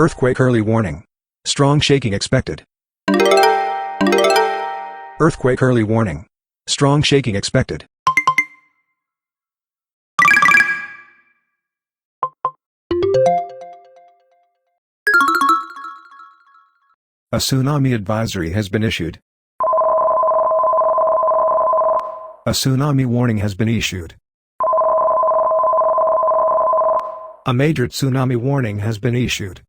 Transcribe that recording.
Earthquake early warning. Strong shaking expected. Earthquake early warning. Strong shaking expected. A tsunami advisory has been issued. A tsunami warning has been issued. A major tsunami warning has been issued.